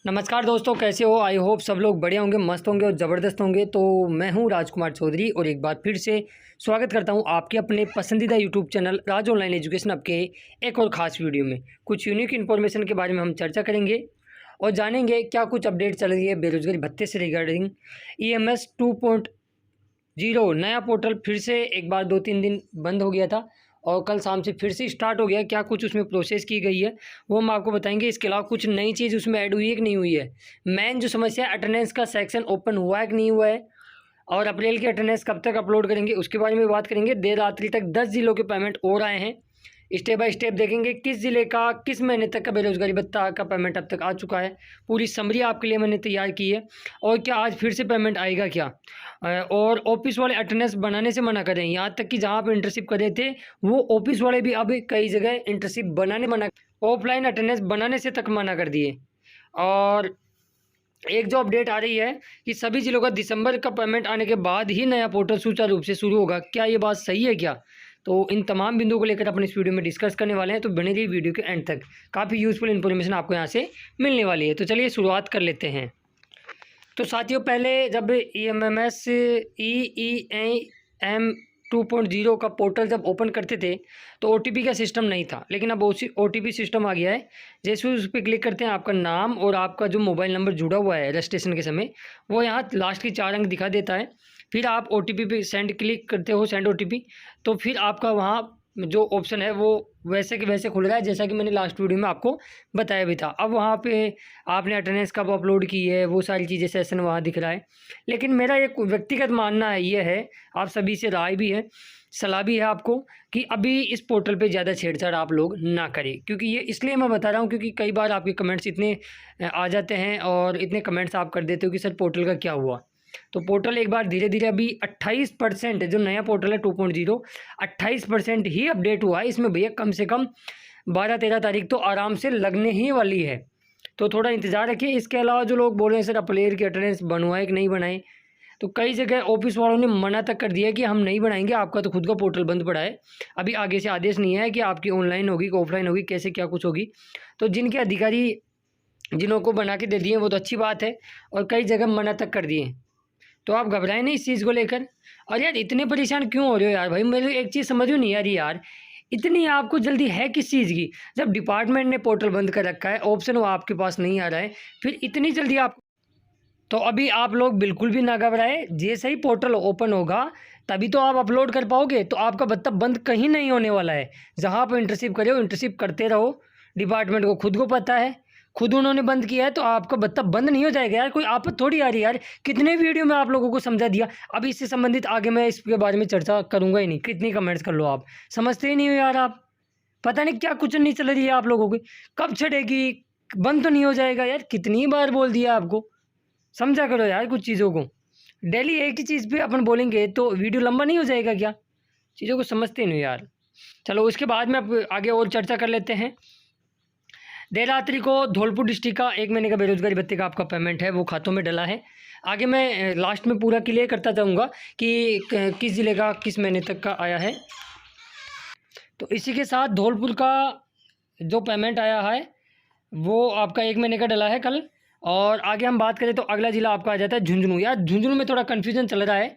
नमस्कार दोस्तों, कैसे हो? आई होप सब लोग बढ़िया होंगे, मस्त होंगे और ज़बरदस्त होंगे। तो मैं हूं राजकुमार चौधरी और एक बार फिर से स्वागत करता हूं आपके अपने पसंदीदा यूट्यूब चैनल राज ऑनलाइन एजुकेशन अब के एक और ख़ास वीडियो में। कुछ यूनिक इन्फॉर्मेशन के बारे में हम चर्चा करेंगे और जानेंगे क्या कुछ अपडेट चल रही है बेरोजगारी भत्ते से रिगार्डिंग। EMS 2.0 नया पोर्टल फिर से एक बार 2-3 दिन बंद हो गया था और कल शाम से फिर से स्टार्ट हो गया। क्या कुछ उसमें प्रोसेस की गई है वो हम आपको बताएंगे। इसके अलावा कुछ नई चीज़ उसमें ऐड हुई है कि नहीं हुई है। मेन जो समस्या है, अटेंडेंस का सेक्शन ओपन हुआ है कि नहीं हुआ है, और अप्रैल की अटेंडेंस कब तक अपलोड करेंगे उसके बारे में बात करेंगे। देर रात्रि तक 10 जिलों के पेमेंट और आए हैं। स्टेप बाय स्टेप देखेंगे किस ज़िले का किस महीने तक का बेरोजगारी भत्ता का पेमेंट अब तक आ चुका है। पूरी समरी आपके लिए मैंने तैयार की है। और क्या आज फिर से पेमेंट आएगा क्या? और ऑफिस वाले अटेंडेंस बनाने से मना कर रहे हैं। यहाँ तक कि जहाँ आप इंटर्नशिप कर रहे थे वो ऑफिस वाले भी अब कई जगह इंटर्नशिप बनाने मना, ऑफलाइन अटेंडेंस बनाने से तक मना कर दिए। और एक जो अपडेट आ रही है कि सभी जिलों का दिसंबर का पेमेंट आने के बाद ही नया पोर्टल सुचारू रूप से शुरू होगा। क्या ये बात सही है क्या? तो इन तमाम बिंदुओं को लेकर अपन इस वीडियो में डिस्कस करने वाले हैं। तो बने रहिए वीडियो के एंड तक, काफ़ी यूज़फुल इन्फॉर्मेशन आपको यहाँ से मिलने वाली है। तो चलिए शुरुआत कर लेते हैं। तो साथियों, पहले जब EMS 2.0 का पोर्टल जब ओपन करते थे तो OTP का सिस्टम नहीं था, लेकिन अब OTP सिस्टम आ गया है। जैसे उस पर क्लिक करते हैं आपका नाम और आपका जो मोबाइल नंबर जुड़ा हुआ है रजिस्ट्रेशन के समय वो यहाँ लास्ट की 4 अंक दिखा देता है। फिर आप OTP पे सेंड क्लिक करते हो, सेंड OTP, तो फिर आपका वहाँ जो ऑप्शन है वो वैसे के वैसे खुल रहा है जैसा कि मैंने लास्ट वीडियो में आपको बताया भी था। अब वहाँ पे आपने अटेंडेंस कब अपलोड की है वो सारी चीज़ें सेशन वहाँ दिख रहा है। लेकिन मेरा एक व्यक्तिगत मानना है, ये है, आप सभी से राय भी है, सलाह भी है आपको, कि अभी इस पोर्टल पे ज़्यादा छेड़छाड़ आप लोग ना करें। क्योंकि ये इसलिए मैं बता रहा हूँ क्योंकि कई बार आपके कमेंट्स इतने आ जाते हैं और इतने कमेंट्स आप कर देते हो कि सर पोर्टल का क्या हुआ। तो पोर्टल एक बार धीरे धीरे अभी 28% जो नया पोर्टल है 2.0 28% ही अपडेट हुआ है। इसमें भैया कम से कम 12-13 तारीख तो आराम से लगने ही वाली है। तो थोड़ा इंतज़ार रखिए। इसके अलावा जो लोग बोल रहे हैं सर अप्रैल की अटेंडेंस बनवाए कि नहीं बनाए, तो कई जगह ऑफिस वालों ने मना तक कर दिया है कि हम नहीं बनाएंगे, आपका तो खुद का पोर्टल बंद पड़ा है। अभी आगे से आदेश नहीं है कि आपकी ऑनलाइन होगी कि ऑफलाइन होगी, कैसे क्या कुछ होगी। तो जिनके अधिकारी जिन्हों को बना के दे दिए वो तो अच्छी बात है, और कई जगह मना तक कर दिए। तो आप घबराएं नहीं इस चीज़ को लेकर। और यार इतने परेशान क्यों हो रहे हो यार? भाई मेरे एक चीज़ समझ में नहीं आ रही यार, इतनी आपको जल्दी है किस चीज़ की? जब डिपार्टमेंट ने पोर्टल बंद कर रखा है, ऑप्शन वो आपके पास नहीं आ रहा है, फिर इतनी जल्दी आप, तो अभी आप लोग बिल्कुल भी ना घबराए। जैसे ही पोर्टल ओपन होगा तभी तो आप अपलोड कर पाओगे। तो आपका भत्ता बंद कहीं नहीं होने वाला है। जहाँ आप इंटर्नशिप करे हो इंटर्नशिप करते रहो। डिपार्टमेंट को खुद को पता है, खुद उन्होंने बंद किया है, तो आपका भत्ता बंद नहीं हो जाएगा यार। कोई आफत थोड़ी आ रही है यार। कितने वीडियो में आप लोगों को समझा दिया। अब इससे संबंधित आगे मैं इसके बारे में चर्चा करूंगा ही नहीं। कितनी कमेंट्स कर लो, आप समझते ही नहीं हो यार। आप पता नहीं क्या कुछ नहीं चल रही है आप लोगों की, कब छड़ेगी, बंद तो नहीं हो जाएगा यार। कितनी बार बोल दिया आपको, समझा करो यार कुछ चीज़ों को। डेली एक ही चीज़ पे अपन बोलेंगे तो वीडियो लंबा नहीं हो जाएगा क्या? चीज़ों को समझते नहीं यार। चलो उसके बाद में अब आगे और चर्चा कर लेते हैं। देर रात्रि को धौलपुर डिस्ट्रिक्ट का 1 महीने का बेरोजगारी भत्ते का आपका पेमेंट है वो खातों में डला है। आगे मैं लास्ट में पूरा क्लियर करता जाऊँगा कि किस ज़िले का किस महीने तक का आया है। तो इसी के साथ धौलपुर का जो पेमेंट आया है वो आपका 1 महीने का डला है कल। और आगे हम बात करें तो अगला ज़िला आपका आ जाता है झुंझुनू। यार झुंझुनू में थोड़ा कन्फ्यूजन चल रहा है।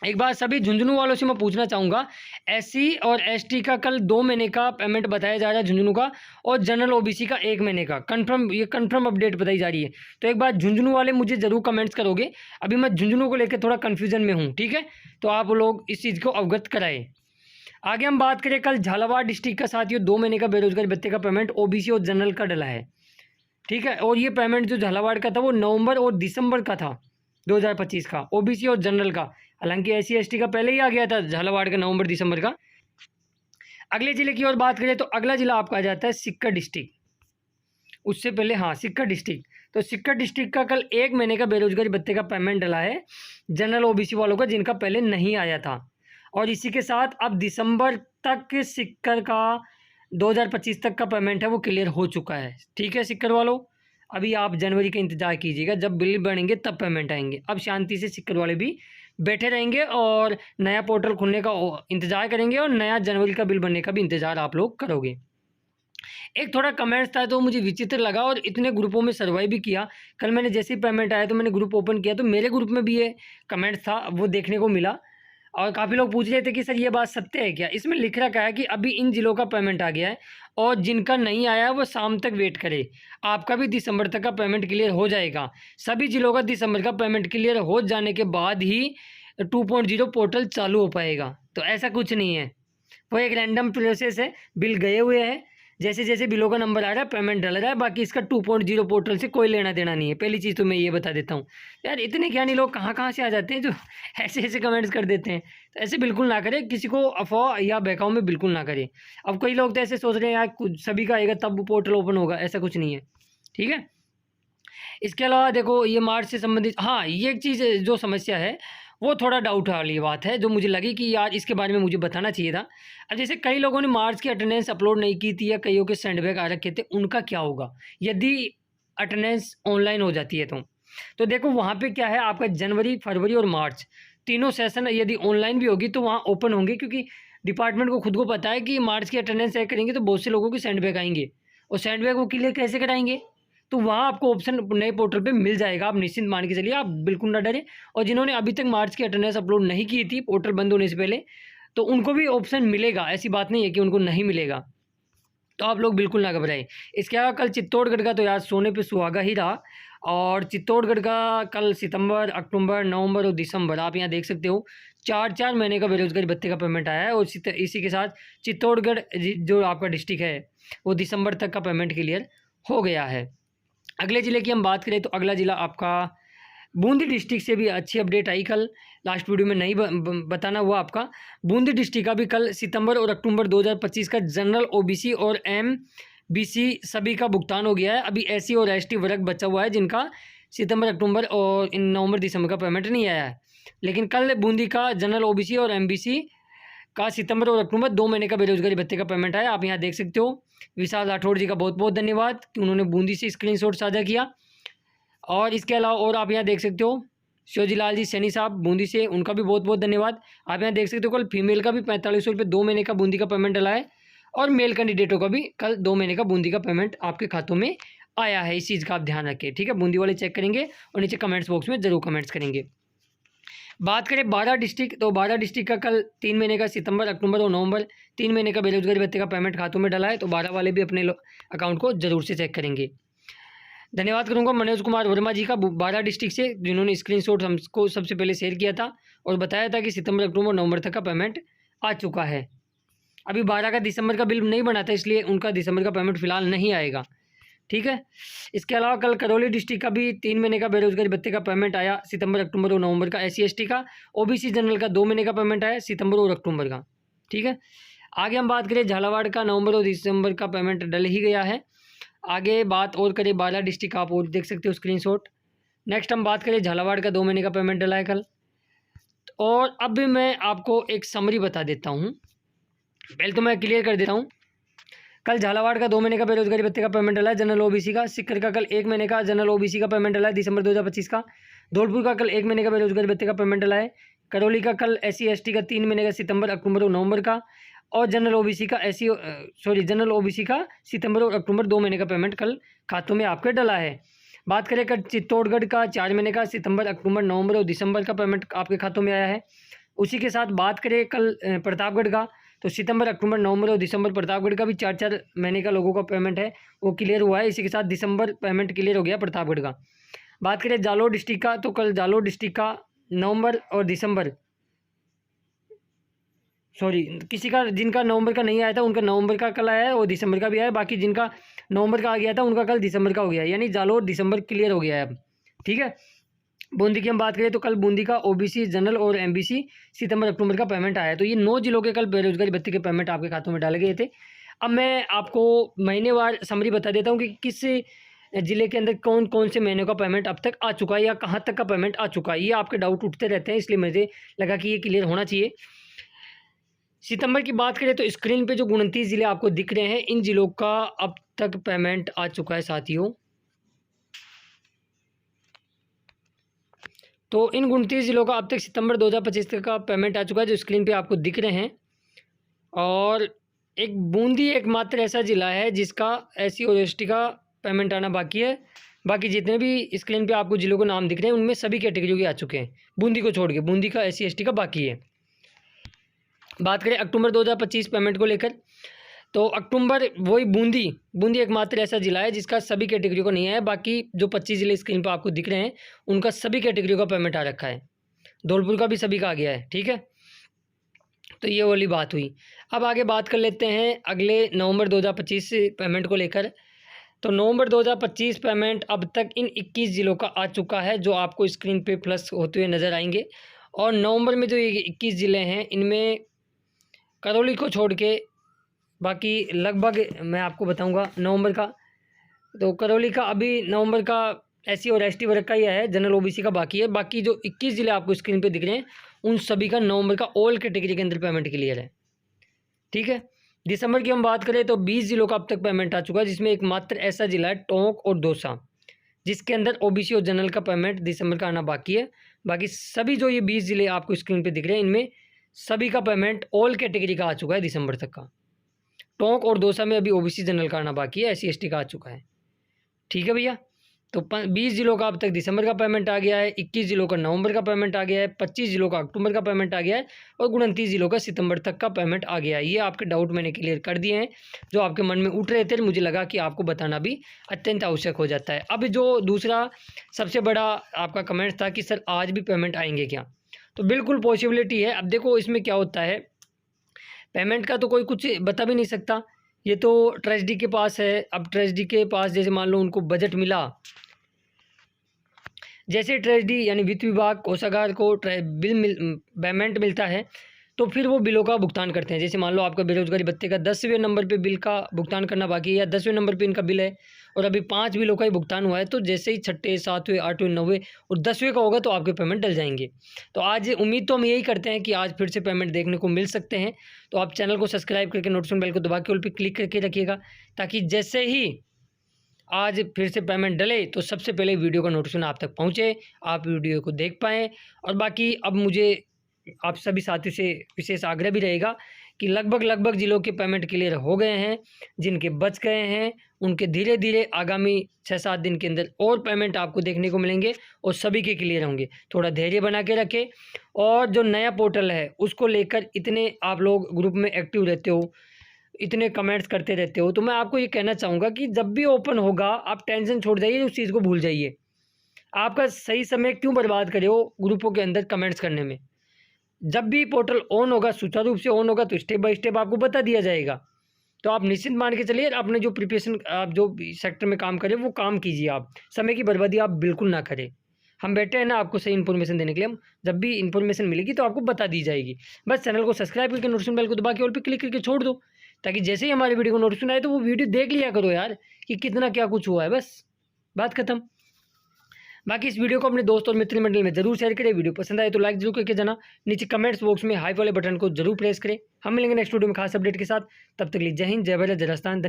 एक बार सभी झुंझुनू वालों से मैं पूछना चाहूँगा, SC और ST का कल 2 महीने का पेमेंट बताया जा रहा है झुंझुनू का, और जनरल OBC का 1 महीने का कंफर्म, ये कंफर्म अपडेट बताई जा रही है। तो एक बार झुंझुनू वाले मुझे ज़रूर कमेंट्स करोगे। अभी मैं झुंझुनू को लेकर थोड़ा कन्फ्यूजन में हूँ, ठीक है? तो आप लोग इस चीज़ को अवगत कराए। आगे हम बात करें कल झालावाड़ डिस्ट्रिक्ट का साथियों 2 महीने का बेरोजगारी भत्ते का पेमेंट OBC और जनरल का डला है, ठीक है? और ये पेमेंट जो झालावाड़ का था वो नवंबर और दिसंबर का था 2025 का, OBC और जनरल का। हालांकि SC ST का पहले ही आ गया था झालावाड़ का नवंबर दिसंबर का। अगले ज़िले की और बात करें तो अगला ज़िला आपका आ जाता है सिक्कर डिस्ट्रिक्ट। उससे पहले हाँ सिक्कर डिस्ट्रिक्ट। तो सिक्कर डिस्ट्रिक्ट का कल 1 महीने का बेरोजगारी भत्ते का पेमेंट डला है जनरल OBC वालों का, जिनका पहले नहीं आया था। और इसी के साथ अब दिसंबर तक सिक्कर का 2025 तक का पेमेंट है वो क्लियर हो चुका है, ठीक है सिक्कर वालों? अभी आप जनवरी का इंतज़ार कीजिएगा, जब बिल बनेंगे तब पेमेंट आएंगे। अब शांति से सिक्कर वाले भी बैठे रहेंगे और नया पोर्टल खुलने का इंतज़ार करेंगे और नया जनवरी का बिल बनने का भी इंतज़ार आप लोग करोगे। एक थोड़ा कमेंट्स था तो मुझे विचित्र लगा, और इतने ग्रुपों में सर्वाई भी किया। कल मैंने जैसे ही पेमेंट आया तो मैंने ग्रुप ओपन किया तो मेरे ग्रुप में भी ये कमेंट्स था, वो देखने को मिला। और काफ़ी लोग पूछ रहे थे कि सर ये बात सत्य है क्या। इसमें लिख रखा है कि अभी इन ज़िलों का पेमेंट आ गया है, और जिनका नहीं आया है वो शाम तक वेट करे। आपका भी दिसंबर तक का पेमेंट क्लियर हो जाएगा। सभी ज़िलों का दिसंबर का पेमेंट क्लियर हो जाने के बाद ही 2.0 पोर्टल चालू हो पाएगा। तो ऐसा कुछ नहीं है, वो एक रैंडम प्रोसेस है। बिल गए हुए हैं, जैसे जैसे बिलों का नंबर आ रहा है पेमेंट डल रहा है। बाकी इसका 2.0 पोर्टल से कोई लेना देना नहीं है। पहली चीज़ तो मैं ये बता देता हूँ। यार इतने ज्ञानी लोग कहाँ कहाँ से आ जाते हैं जो ऐसे ऐसे कमेंट्स कर देते हैं। तो ऐसे बिल्कुल ना करें, किसी को अफवाह या बहकाव में बिल्कुल ना करें। अब कई लोग तो ऐसे सोच रहे हैं यार कुछ सभी का आएगा तब पोर्टल ओपन होगा, ऐसा कुछ नहीं है, ठीक है। इसके अलावा देखो ये मार्च से संबंधित, हाँ ये एक चीज़ जो समस्या है वो थोड़ा डाउट वाली बात है, जो मुझे लगी कि यार इसके बारे में मुझे बताना चाहिए था। अब जैसे कई लोगों ने मार्च की अटेंडेंस अपलोड नहीं की थी, या कईयों के सेंडबैक आ रखे थे, उनका क्या होगा यदि अटेंडेंस ऑनलाइन हो जाती है तो देखो वहाँ पे क्या है, आपका जनवरी, फरवरी और मार्च तीनों सेशन यदि ऑनलाइन भी होगी तो वहाँ ओपन होंगे, क्योंकि डिपार्टमेंट को खुद को पता है कि मार्च की अटेंडेंस चेक करेंगे तो बहुत से लोगों के सेंडबैक आएंगे, और सेंडबैक वो क्लियर कैसे कराएंगे। तो वहाँ आपको ऑप्शन नए पोर्टल पे मिल जाएगा, आप निश्चिंत मान के चलिए, आप बिल्कुल ना डरें। और जिन्होंने अभी तक मार्च की अटेंडेंस अपलोड नहीं की थी पोर्टल बंद होने से पहले, तो उनको भी ऑप्शन मिलेगा, ऐसी बात नहीं है कि उनको नहीं मिलेगा। तो आप लोग बिल्कुल ना घबराएं। इसके अलावा कल चित्तौड़गढ़ का तो यार सोने पे सुहागा ही रहा। और चित्तौड़गढ़ का कल सितंबर, अक्टूबर, नवंबर और दिसंबर आप यहाँ देख सकते हो 4-4 महीने का बेरोजगारी भत्ते का पेमेंट आया है। और इसी के साथ चित्तौड़गढ़ जो आपका डिस्ट्रिक्ट है वो दिसंबर तक का पेमेंट क्लियर हो गया है। अगले ज़िले की हम बात करें तो अगला ज़िला आपका बूंदी डिस्ट्रिक्ट से भी अच्छी अपडेट आई कल, लास्ट वीडियो में नहीं बताना हुआ आपका। बूंदी डिस्ट्रिक्ट का भी कल सितंबर और अक्टूबर 2025 का जनरल ओबीसी और एमबीसी सभी का भुगतान हो गया है। अभी एससी और एसटी वर्ग बचा हुआ है जिनका सितंबर, अक्टूबर और इन नवंबर, दिसंबर का पेमेंट नहीं आया है। लेकिन कल बूंदी का जनरल ओबीसी और एमबीसी का सितंबर और अक्टूबर 2 महीने का बेरोजगारी भत्ते का पेमेंट आया। आप यहाँ देख सकते हो। विशाल राठौड़ जी का बहुत बहुत धन्यवाद कि उन्होंने बूंदी से स्क्रीनशॉट साझा किया। और इसके अलावा और आप यहाँ देख सकते हो शिवजीलाल जी सैनी साहब बूंदी से, उनका भी बहुत बहुत धन्यवाद। आप यहाँ देख सकते हो कल फीमेल का भी 4500 रुपये 2 महीने का बूंदी का पेमेंट डला है, और मेल कैंडिडेटों का भी कल 2 महीने का बूंदी का पेमेंट आपके खातों में आया है। इस चीज़ का आप ध्यान रखें, ठीक है। बूंदी वाले चेक करेंगे और नीचे कमेंट्स बॉक्स में ज़रूर कमेंट्स करेंगे। बात करें 12 डिस्ट्रिक्ट, तो 12 डिस्ट्रिक्ट का कल 3 महीने का सितंबर, अक्टूबर और नवंबर 3 महीने का बेरोजगारी भत्ते का पेमेंट खातों में डला है। तो 12 वाले भी अपने अकाउंट को ज़रूर से चेक करेंगे। धन्यवाद करूंगा मनोज कुमार वर्मा जी का 12 डिस्ट्रिक्ट से, जिन्होंने स्क्रीनशॉट हमको सबसे पहले शेयर किया था और बताया था कि सितंबर, अक्टूबर, नवंबर तक का पेमेंट आ चुका है। अभी 12 का दिसंबर का बिल नहीं बना था, इसलिए उनका दिसंबर का पेमेंट फिलहाल नहीं आएगा, ठीक है। इसके अलावा कल करौली डिस्ट्रिक्ट का भी 3 महीने का बेरोजगारी भत्ते का पेमेंट आया, सितंबर, अक्टूबर और नवंबर का। SC ST का, OBC जनरल का 2 महीने का पेमेंट आया, सितंबर और अक्टूबर का, ठीक है। आगे हम बात करें झालावाड़ का, नवंबर और दिसंबर का पेमेंट डल ही गया है। आगे बात और करें 12 डिस्ट्रिक्ट आप और देख सकते हो स्क्रीनशॉट। नेक्स्ट हम बात करें झालावाड़ का 2 महीने का पेमेंट डला है कल। और अब मैं आपको एक समरी बता देता हूँ, पहले तो मैं क्लियर कर देता हूँ। कल झालावाड़ का 2 महीने का बेरोजगारी भत्ते का पेमेंट डला है जनरल OBC का। सिक्कर का कल 1 महीने का जनरल OBC का पेमेंट डला है दिसंबर 2025 का। धौलपुर का कल 1 महीने का बेरोजगारी भत्ते का पेमेंट डला है। करौली का कल SC ST का 3 महीने का सितंबर, अक्टूबर और नवंबर का। और जनरल OBC का जनरल OBC का सितंबर और अक्टूबर 2 महीने का पेमेंट कल खातों में आपके डला है। बात करें कल चित्तौड़गढ़ का 4 महीने का सितंबर, अक्टूबर, नवंबर और दिसंबर का पेमेंट आपके खातों में आया है। उसी के साथ बात करें कल प्रतापगढ़ का, तो सितंबर, अक्टूबर, नवंबर और दिसंबर प्रतापगढ़ का भी 4-4 महीने का लोगों का पेमेंट है वो क्लियर हुआ है। इसी के साथ दिसंबर पेमेंट क्लियर हो गया प्रतापगढ़ का। बात करें जालोर डिस्ट्रिक्ट का, तो कल जालोर डिस्ट्रिक्ट का नवंबर और दिसंबर, किसी का जिनका नवंबर का नहीं आया था उनका नवंबर का कल आया है और दिसंबर का भी आया है। बाकी जिनका नवंबर का आ गया था उनका कल दिसंबर का हो गया है, यानी जालोर दिसंबर क्लियर हो गया है अब, ठीक है। बूंदी की हम बात करें तो कल बूंदी का OBC जनरल और MBC सितंबर, अक्टूबर का पेमेंट आया है। तो ये 9 जिलों के कल बेरोजगारी भत्ते के पेमेंट आपके खातों में डाले गए थे। अब मैं आपको महीनेवार समरी बता देता हूँ कि किस ज़िले के अंदर कौन कौन से महीनों का पेमेंट अब तक आ चुका है या कहाँ तक का पेमेंट आ चुका है। ये आपके डाउट उठते रहते हैं, इसलिए मुझे लगा कि ये क्लियर होना चाहिए। सितंबर की बात करें तो स्क्रीन पे जो 29 ज़िले आपको दिख रहे हैं, इन ज़िलों का अब तक पेमेंट आ चुका है साथियों। तो इन 29 ज़िलों का अब तक सितंबर 2025 तक का पेमेंट आ चुका है, जो स्क्रीन पे आपको दिख रहे हैं। और एक बूंदी एकमात्र ऐसा ज़िला है जिसका SC और ST का पेमेंट आना बाकी है। बाकी जितने भी स्क्रीन पे आपको ज़िलों के नाम दिख रहे हैं उनमें सभी कैटेगरी के आ चुके हैं, बूंदी को छोड़ के। बूंदी का SC ST का बाकी है। बात करें अक्टूबर 2025 पेमेंट को लेकर, तो अक्टूबर वही बूंदी एकमात्र ऐसा ज़िला है जिसका सभी कैटेगरी को नहीं है। बाकी जो 25 ज़िले स्क्रीन पर आपको दिख रहे हैं उनका सभी कैटेगरी का पेमेंट आ रखा है। धौलपुर का भी सभी का आ गया है, ठीक है। तो ये वाली बात हुई। अब आगे बात कर लेते हैं अगले नवंबर 2025 पेमेंट को लेकर। तो नवंबर 2025 पेमेंट अब तक इन 21 ज़िलों का आ चुका है जो आपको स्क्रीन पे प्लस होते हुए नज़र आएंगे। और नवंबर में जो ये 21 ज़िले हैं इनमें करौली को छोड़ के बाकी लगभग मैं आपको बताऊंगा नवंबर का। तो करौली का अभी नवंबर का SC और ST वर्ग का ही है, जनरल OBC का बाकी है। बाकी जो 21 ज़िले आपको स्क्रीन पे दिख रहे हैं उन सभी का नवंबर का ऑल कैटेगरी के अंदर पेमेंट क्लियर है, ठीक है। दिसंबर की हम बात करें तो 20 ज़िलों का अब तक पेमेंट आ चुका है, जिसमें एकमात्र ऐसा ज़िला है टोंक और दौसा जिसके अंदर OBC और जनरल का पेमेंट दिसंबर का आना बाकी है। बाकी सभी जो ये 20 ज़िले आपको स्क्रीन पे दिख रहे हैं इनमें सभी का पेमेंट ऑल कैटेगरी का आ चुका है दिसंबर तक का। टोंक और दौसा में अभी OBC जनरल का आना बाकी है, SC ST का आ चुका है, ठीक है भैया। तो 20 ज़िलों का अब तक दिसंबर का पेमेंट आ गया है, 21 ज़िलों का नवंबर का पेमेंट आ गया है, 25 ज़िलों का अक्टूबर का पेमेंट आ गया है और 29 ज़िलों का सितंबर तक का पेमेंट आ गया है। ये आपके डाउट मैंने क्लियर कर दिए हैं जो आपके मन में उठ रहे थे, मुझे लगा कि आपको बताना भी अत्यंत आवश्यक हो जाता है। अब जो दूसरा सबसे बड़ा आपका कमेंट था कि सर आज भी पेमेंट आएंगे क्या, तो बिल्कुल पॉसिबिलिटी है। अब देखो इसमें क्या होता है, पेमेंट का तो कोई कुछ बता भी नहीं सकता, ये तो ट्रेजडी के पास है। अब ट्रेजडी के पास जैसे मान लो उनको बजट मिला, जैसे ट्रेजडी यानी वित्त विभाग कोषागार को पेमेंट मिलता है तो फिर वो बिलों का भुगतान करते हैं। जैसे मान लो आपका बेरोजगारी भत्ते का 10वें नंबर पे बिल का भुगतान करना बाकी है या 10वें नंबर पे इनका बिल है और अभी 5 बिलों का ही भुगतान हुआ है, तो जैसे ही 6ठे 7वें 8वें 9वें और 10वें का होगा तो आपके पेमेंट डल जाएंगे। तो आज उम्मीद तो हम यही करते हैं कि आज फिर से पेमेंट देखने को मिल सकते हैं। तो आप चैनल को सब्सक्राइब करके नोटिफिकेशन बेल को दबा के ऑल पे क्लिक करके रखिएगा ताकि जैसे ही आज फिर से पेमेंट डले तो सबसे पहले वीडियो का नोटिफिकेशन आप तक पहुंचे, आप वीडियो को देख पाएँ। और बाकी अब मुझे आप सभी साथियों से विशेष आग्रह भी रहेगा कि लगभग ज़िलों के पेमेंट क्लियर हो गए हैं, जिनके बच गए हैं उनके धीरे धीरे आगामी 6-7 दिन के अंदर और पेमेंट आपको देखने को मिलेंगे और सभी के क्लियर होंगे। थोड़ा धैर्य बना के रखें और जो नया पोर्टल है उसको लेकर इतने आप लोग ग्रुप में एक्टिव रहते हो, इतने कमेंट्स करते रहते हो, तो मैं आपको ये कहना चाहूँगा कि जब भी ओपन होगा आप टेंशन छोड़ जाइए, उस चीज़ को भूल जाइए। आपका सही समय क्यों बर्बाद करे हो ग्रुपों के अंदर कमेंट्स करने में। जब भी पोर्टल ऑन होगा, सुचारू रूप से ऑन होगा, तो स्टेप बाय स्टेप आपको बता दिया जाएगा। तो आप निश्चिंत मान के चलिए, अपने जो प्रिपरेशन आप जो सेक्टर में काम करें वो काम कीजिए, आप समय की बर्बादी आप बिल्कुल ना करें। हम बैठे हैं ना आपको सही इन्फॉर्मेशन देने के लिए, हम जब भी इन्फॉर्मेशन मिलेगी तो आपको बता दी जाएगी। बस चैनल को सब्सक्राइब करके नोटिफिकेशन बेल को दबा के ऑल पे क्लिक करके छोड़ दो ताकि जैसे ही हमारे वीडियो को नोटिफिकेशन आए तो वो वीडियो देख लिया करो यार कि कितना क्या कुछ हुआ है, बस बात खत्म। बाकी इस वीडियो को अपने दोस्त और मित्र मंडल में जरूर शेयर करें। वीडियो पसंद आए तो लाइक जरूर करके जाना, नीचे कमेंट्स बॉक्स में हाई वाले बटन को जरूर प्रेस करें। हम मिलेंगे नेक्स्ट वीडियो में खास अपडेट के साथ, तब तक के लिए जय हिंद, जय भारत, जय राजस्थान, धन्यवाद।